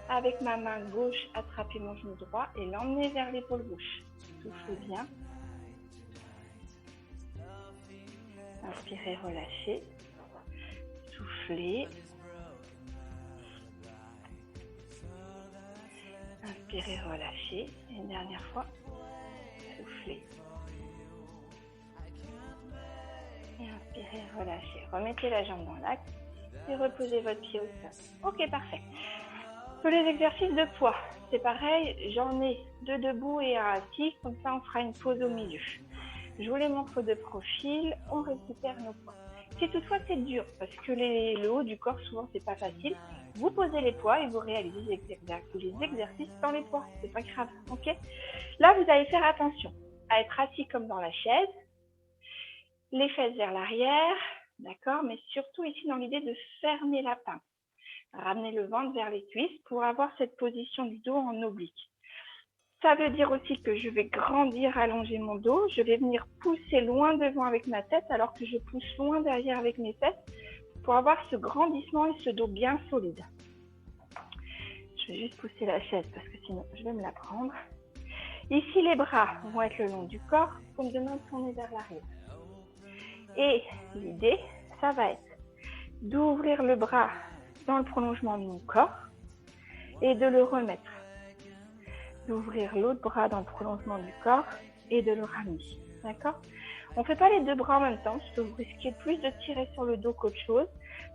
Avec ma main gauche, attraper mon genou droit et l'emmener vers l'épaule gauche. Soufflez bien. Inspirez, relâchez. Soufflez. Inspirez, relâchez. Et une dernière fois. Soufflez. Et inspirez, relâchez. Remettez la jambe dans l'axe et reposez votre pied au sol. Ok, parfait. Pour les exercices de poids, c'est pareil, j'en ai 2 debout et un assis, comme ça on fera une pause au milieu. Je vous les montre de profil, on récupère nos poids. Si toutefois c'est dur, parce que le haut du corps souvent c'est pas facile, vous posez les poids et vous réalisez les exercices sans les poids, c'est pas grave, ok? Là vous allez faire attention à être assis comme dans la chaise, les fesses vers l'arrière, d'accord, mais surtout ici dans l'idée de fermer la pince. Ramenez le ventre vers les cuisses pour avoir cette position du dos en oblique. Ça veut dire aussi que je vais grandir, allonger mon dos. Je vais venir pousser loin devant avec ma tête alors que je pousse loin derrière avec mes fesses pour avoir ce grandissement et ce dos bien solide. Je vais juste pousser la chaise parce que sinon je vais me la prendre. Ici, les bras vont être le long du corps. Vous me demandez de tourner vers l'arrière. Et l'idée, ça va être d'ouvrir le bras dans le prolongement de mon corps et de le remettre. D'ouvrir l'autre bras dans le prolongement du corps et de le ramener. D'accord? On ne fait pas les deux bras en même temps, parce que vous risquez plus de tirer sur le dos qu'autre chose.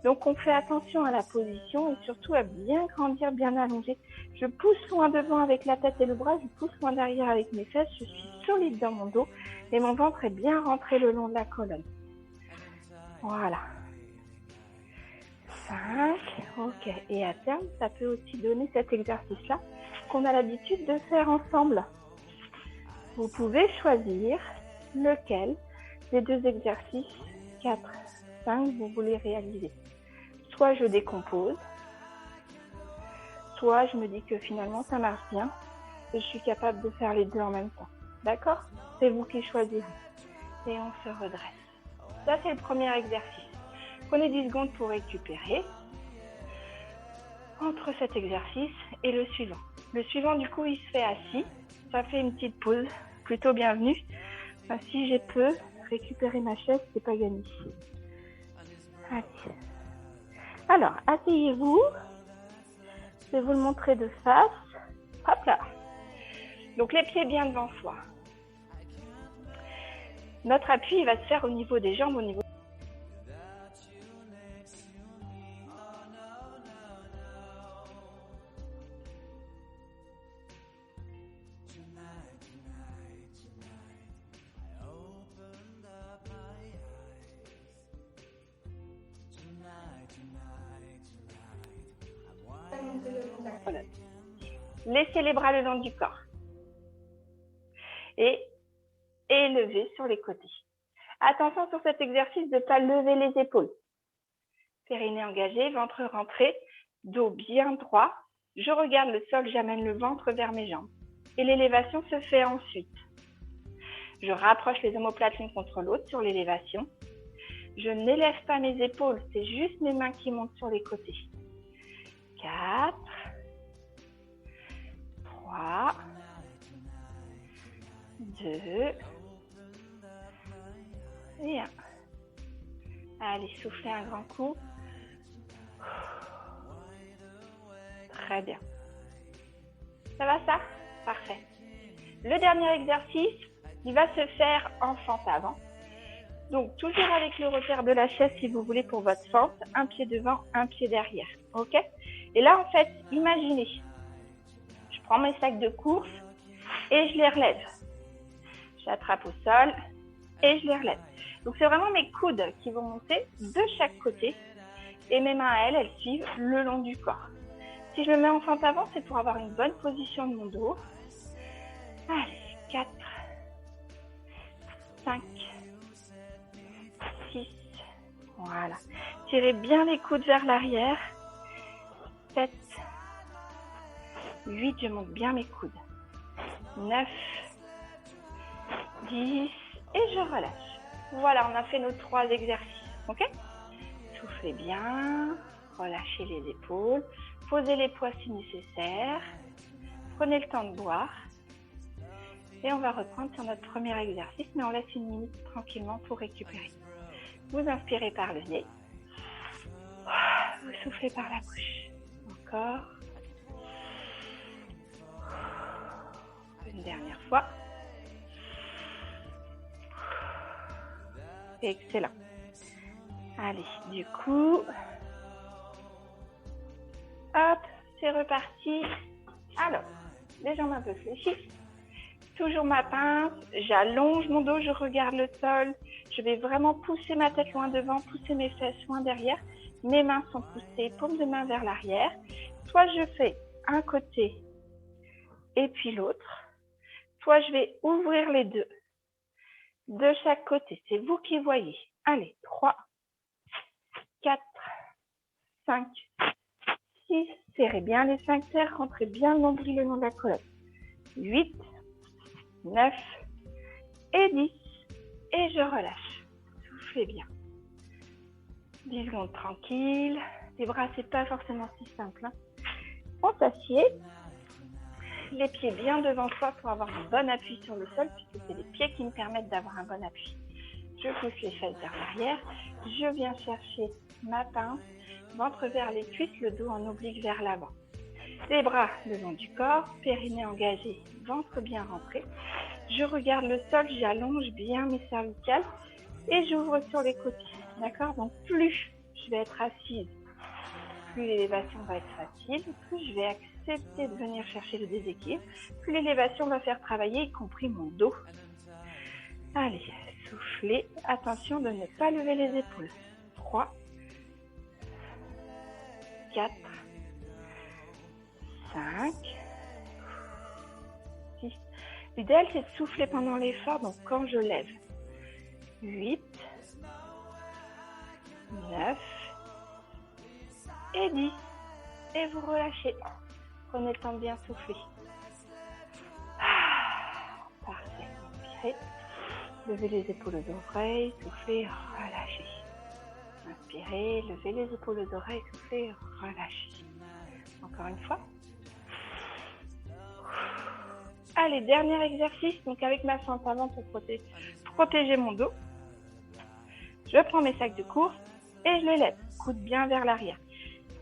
Donc, on fait attention à la position et surtout à bien grandir, bien allonger. Je pousse loin devant avec la tête et le bras, je pousse loin derrière avec mes fesses. Je suis solide dans mon dos et mon ventre est bien rentré le long de la colonne. Voilà. 5. Ok. Et à terme, ça peut aussi donner cet exercice-là qu'on a l'habitude de faire ensemble. Vous pouvez choisir lequel des deux exercices, 4, 5, vous voulez réaliser. Soit je décompose, soit je me dis que finalement ça marche bien et je suis capable de faire les deux en même temps. D'accord? C'est vous qui choisirez. Et on se redresse. Ça, c'est le premier exercice. Prenez 10 secondes pour récupérer entre cet exercice et le suivant. Le suivant, du coup, il se fait assis. Ça fait une petite pause, plutôt bienvenue. Enfin, si j'ai peu, récupérer ma chaise, c'est pas gagné. Allez. Alors, asseyez-vous. Je vais vous le montrer de face. Hop là. Donc, les pieds bien devant soi. Notre appui, il va se faire au niveau des jambes, au niveau. Laissez les bras le long du corps. Et élevez sur les côtés. Attention sur cet exercice de ne pas lever les épaules. Périnée engagé, ventre rentré, dos bien droit. Je regarde le sol, j'amène le ventre vers mes jambes. Et l'élévation se fait ensuite. Je rapproche les omoplates l'une contre l'autre sur l'élévation. Je n'élève pas mes épaules, c'est juste mes mains qui montent sur les côtés. 4, 3, 2 et 1. Allez, soufflez un grand coup. Très bien. Ça va ça? Parfait. Le dernier exercice, il va se faire en fente avant. Donc, toujours avec le repère de la chaise, si vous voulez, pour votre fente. Un pied devant, un pied derrière. OK? Et là, en fait, imaginez. Je prends mes sacs de course et je les relève. J'attrape au sol et je les relève. Donc, c'est vraiment mes coudes qui vont monter de chaque côté. Et mes mains, elles suivent le long du corps. Si je me mets en fente avant, c'est pour avoir une bonne position de mon dos. Allez, 4, 5, 6, voilà. Tirez bien les coudes vers l'arrière. 7, 8, je monte bien mes coudes. 9, 10 et je relâche. Voilà, on a fait nos 3 exercices. OK? Soufflez bien, relâchez les épaules, posez les poids si nécessaire. Prenez le temps de boire. Et on va reprendre sur notre premier exercice, mais on laisse une minute tranquillement pour récupérer. Vous inspirez par le nez. Vous soufflez par la bouche. Encore. Une dernière fois. Excellent. Allez, du coup, hop, c'est reparti. Alors, les jambes un peu fléchies. Toujours ma pince, j'allonge mon dos, je regarde le sol. Je vais vraiment pousser ma tête loin devant, pousser mes fesses loin derrière. Mes mains sont poussées, paume de main vers l'arrière. Soit je fais un côté et puis l'autre. Soit je vais ouvrir les deux de chaque côté. C'est vous qui voyez. Allez, 3, 4, 5, 6. Serrez bien les sphincters, rentrez bien le nombril le long de la colonne. 8, 9 et 10. Et je relâche. Soufflez bien. 10 secondes tranquille. Les bras, c'est pas forcément si simple. Hein. On s'assied. Les pieds bien devant soi pour avoir un bon appui sur le sol, puisque c'est les pieds qui me permettent d'avoir un bon appui. Je pousse les fesses vers l'arrière. Je viens chercher ma pince. Ventre vers les cuisses, le dos en oblique vers l'avant. Les bras le long du corps, périnée engagé, ventre bien rentré. Je regarde le sol, j'allonge bien mes cervicales et j'ouvre sur les côtés. D'accord? Donc plus je vais être assise, plus l'élévation va être facile, plus je vais accepter de venir chercher le déséquilibre, plus l'élévation va faire travailler, y compris mon dos. Allez, soufflez. Attention de ne pas lever les épaules. 3, 4, 5, 6. L'idéal, c'est de souffler pendant l'effort, donc quand je lève. 8, 9 et 10. Et vous relâchez. Prenez le temps de bien souffler. Parfait. Inspirez. Levez les épaules aux oreilles. Soufflez. Relâchez. Inspirez. Levez les épaules aux oreilles. Soufflez. Relâchez. Encore une fois. Allez, dernier exercice. Donc avec ma fente avant pour protéger mon dos. Je prends mes sacs de course et je les lève. Coude bien vers l'arrière.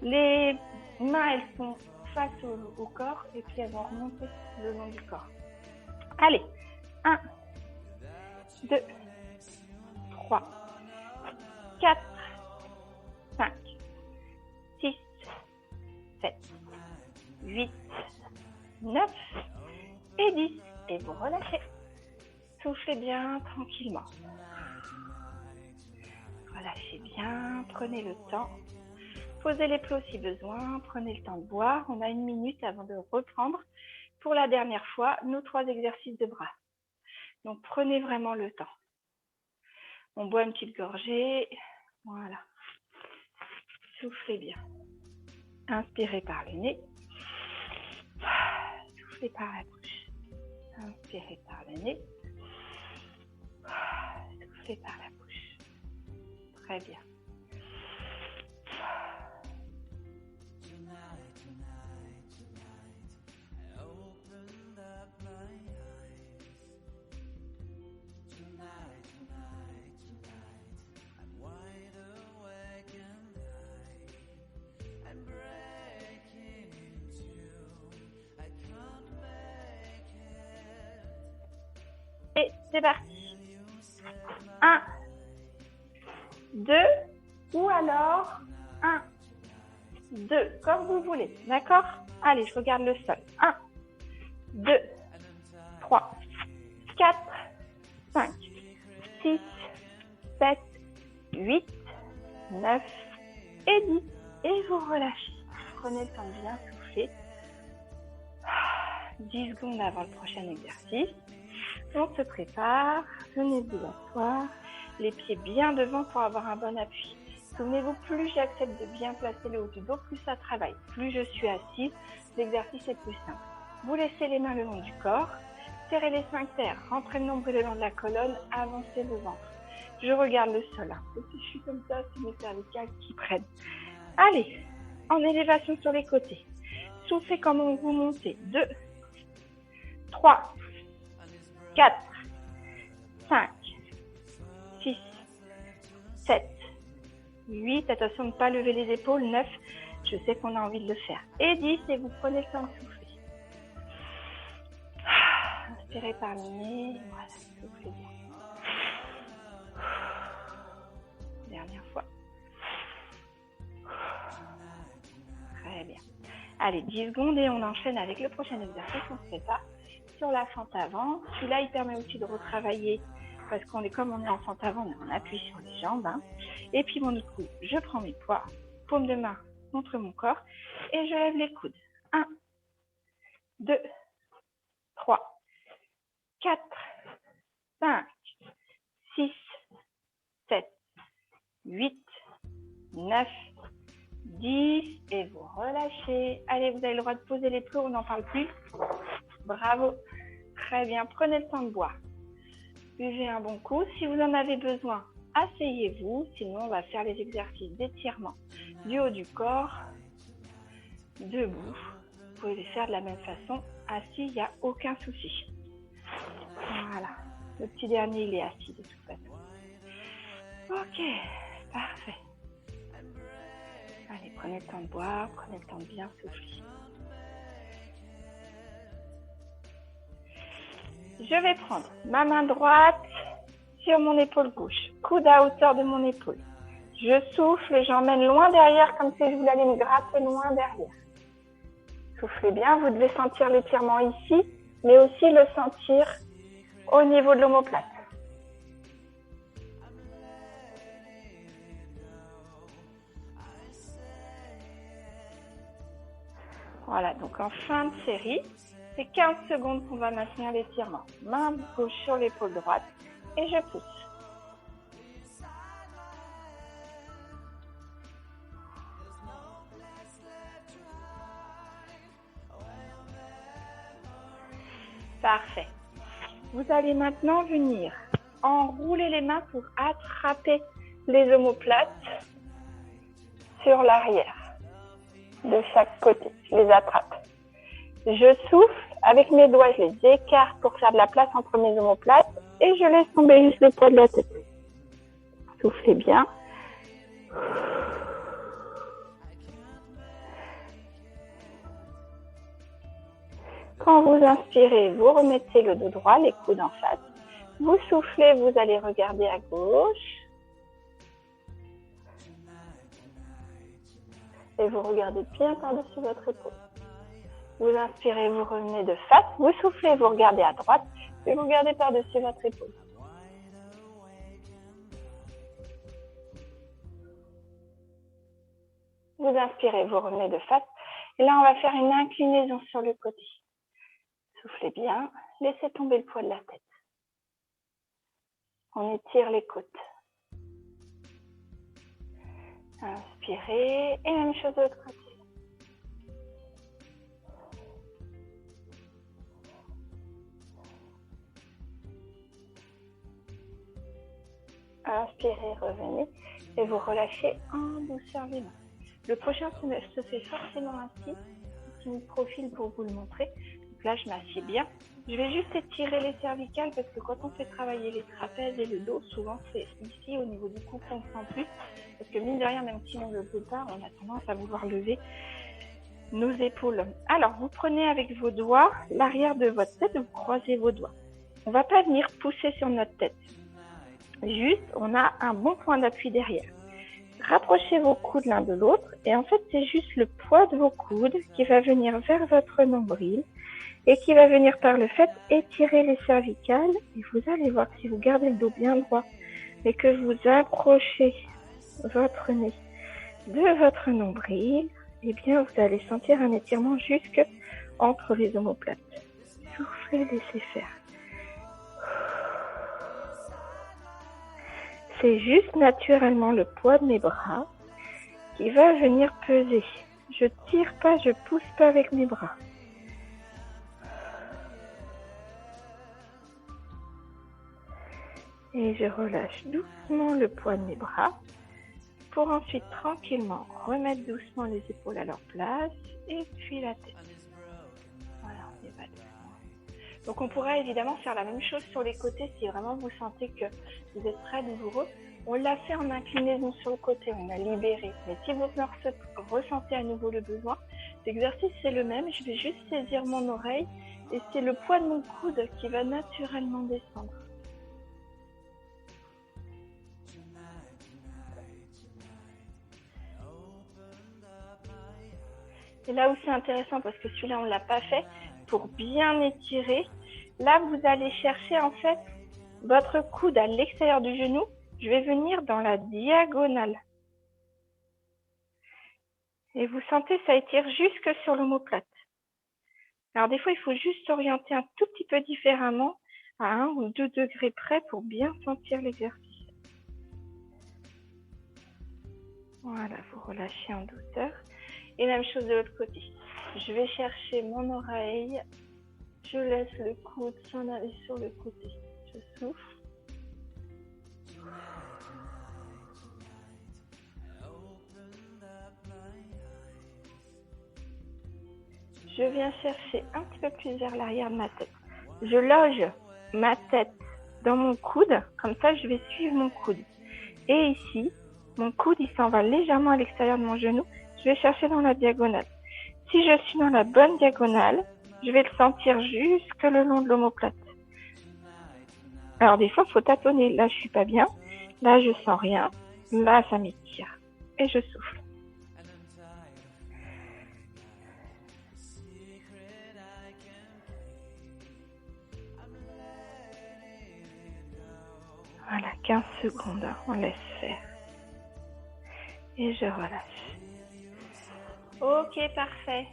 Les mains, elles sont face au corps et puis elles vont remonter le long du corps. Allez, 1, 2, 3, 4, 5, 6, 7, 8, 9 et 10. Et vous relâchez. Soufflez bien tranquillement. Relâchez bien, prenez le temps. Posez les plots si besoin, prenez le temps de boire. On a 1 minute avant de reprendre pour la dernière fois nos 3 exercices de bras. Donc prenez vraiment le temps. On boit une petite gorgée. Voilà. Soufflez bien. Inspirez par le nez. Soufflez par la bouche. Inspirez par le nez. Soufflez par la bouche. Très bien. Et c'est parti. 1, 2, ou alors 1, 2, comme vous voulez. D'accord? Allez, je regarde le sol. 1, 2, 3, 4, 5, 6, 7, 8, 9 et 10. Et vous relâchez. Prenez le temps de bien souffler. 10 secondes avant le prochain exercice. On se prépare. Venez vous asseoir. Les pieds bien devant pour avoir un bon appui. Souvenez-vous, plus j'accepte de bien placer le haut du dos, plus ça travaille. Plus je suis assise, l'exercice est plus simple. Vous laissez les mains le long du corps. Serrez les sphincters. Rentrez le nombril le long de la colonne. Avancez le ventre. Je regarde le sol. Si je suis comme ça, c'est mes cervicales qui prennent. Allez, en élévation sur les côtés. Soufflez comme vous montez. 2, 3, 4, 5, 6, 7, 8. Attention de ne pas lever les épaules. 9. Je sais qu'on a envie de le faire. Et 10. Et vous prenez le temps de souffler. Inspirez par le nez. Voilà, soufflez bien. Dernière fois. Très bien. Allez, 10 secondes et on enchaîne avec le prochain exercice. On se prépare sur la fente avant. Celui-là, il permet aussi de retravailler parce comme on est en fente avant, on appuie sur les jambes. Et puis, mon autre coup, je prends mes poids, paume de main contre mon corps et je lève les coudes. 1, 2, 3, 4, 5, 6, 7, 8, 9, 10 et vous relâchez. Allez, vous avez le droit de poser les plots, on n'en parle plus. Bravo. Très bien, prenez le temps de boire. Buvez un bon coup. Si vous en avez besoin, asseyez-vous. Sinon, on va faire les exercices d'étirement du haut du corps, debout. Vous pouvez les faire de la même façon. Assis, il n'y a aucun souci. Voilà. Le petit dernier, il est assis de toute façon. Ok, parfait. Allez, prenez le temps de boire, prenez le temps de bien souffler. Je vais prendre ma main droite sur mon épaule gauche, coude à hauteur de mon épaule. Je souffle, j'emmène loin derrière comme si je voulais aller me gratter loin derrière. Soufflez bien, vous devez sentir l'étirement ici, mais aussi le sentir au niveau de l'omoplate. Voilà, donc en fin de série, c'est 15 secondes qu'on va maintenir l'étirement. Main gauche sur l'épaule droite et je pousse. Parfait. Vous allez maintenant venir enrouler les mains pour attraper les omoplates sur l'arrière de chaque côté. Je les attrape. Je souffle avec mes doigts, je les écarte pour faire de la place entre mes omoplates et je laisse tomber juste le poids de la tête. Soufflez bien. Quand vous inspirez, vous remettez le dos droit, les coudes en face. Vous soufflez, vous allez regarder à gauche. Et vous regardez bien par-dessus votre épaule. Vous inspirez, vous revenez de face. Vous soufflez, vous regardez à droite. Et vous regardez par-dessus votre épaule. Vous inspirez, vous revenez de face. Et là, on va faire une inclinaison sur le côté. Soufflez bien. Laissez tomber le poids de la tête. On étire les côtes. Inspirez. Et même chose de l'autre côté. Inspirez, revenez. Et vous relâchez en douceur les mains. Le prochain se fait forcément assis. Je me profile pour vous le montrer. Donc là, je m'assieds bien. Je vais juste étirer les cervicales parce que quand on fait travailler les trapèzes et le dos, souvent c'est ici au niveau du cou qu'on sent plus. Parce que mine de rien, même si on ne le veut pas, on a tendance à vouloir lever nos épaules. Alors, vous prenez avec vos doigts l'arrière de votre tête, vous croisez vos doigts. On ne va pas venir pousser sur notre tête. Juste, on a un bon point d'appui derrière. Rapprochez vos coudes l'un de l'autre et en fait, c'est juste le poids de vos coudes qui va venir vers votre nombril et qui va venir par le fait étirer les cervicales. Et vous allez voir que si vous gardez le dos bien droit et que vous approchez votre nez de votre nombril, eh bien, vous allez sentir un étirement jusque entre les omoplates. Soufflez, laissez faire. C'est juste naturellement le poids de mes bras qui va venir peser. Je tire pas, je pousse pas avec mes bras. Et je relâche doucement le poids de mes bras pour ensuite tranquillement remettre doucement les épaules à leur place et puis la tête. Voilà, on y va doucement. Donc on pourra évidemment faire la même chose sur les côtés si vraiment vous sentez que vous êtes très douloureux. On l'a fait en inclinaison sur le côté, on a libéré. Mais si vous ressentez à nouveau le besoin, l'exercice c'est le même. Je vais juste saisir mon oreille et c'est le poids de mon coude qui va naturellement descendre. Et là où c'est intéressant, parce que celui-là on ne l'a pas fait, pour bien étirer, là vous allez chercher en fait votre coude à l'extérieur du genou. Je vais venir dans la diagonale. Et vous sentez, ça étire jusque sur l'omoplate. Alors des fois, il faut juste s'orienter un tout petit peu différemment, à 1 ou 2 degrés près pour bien sentir l'exercice. Voilà, vous relâchez en douceur. Et même chose de l'autre côté. Je vais chercher mon oreille. Je laisse le coude s'en aller sur le côté. Je souffle. Je viens chercher un petit peu plus vers l'arrière de ma tête. Je loge ma tête dans mon coude. Comme ça, je vais suivre mon coude. Et ici, mon coude, il s'en va légèrement à l'extérieur de mon genou. Je vais chercher dans la diagonale. Si je suis dans la bonne diagonale, je vais le sentir jusque le long de l'omoplate. Alors des fois, il faut tâtonner. Là, je suis pas bien. Là, je sens rien. Là, ça m'étire. Et je souffle. Voilà, 15 secondes. On laisse faire. Et je relâche. Ok, parfait.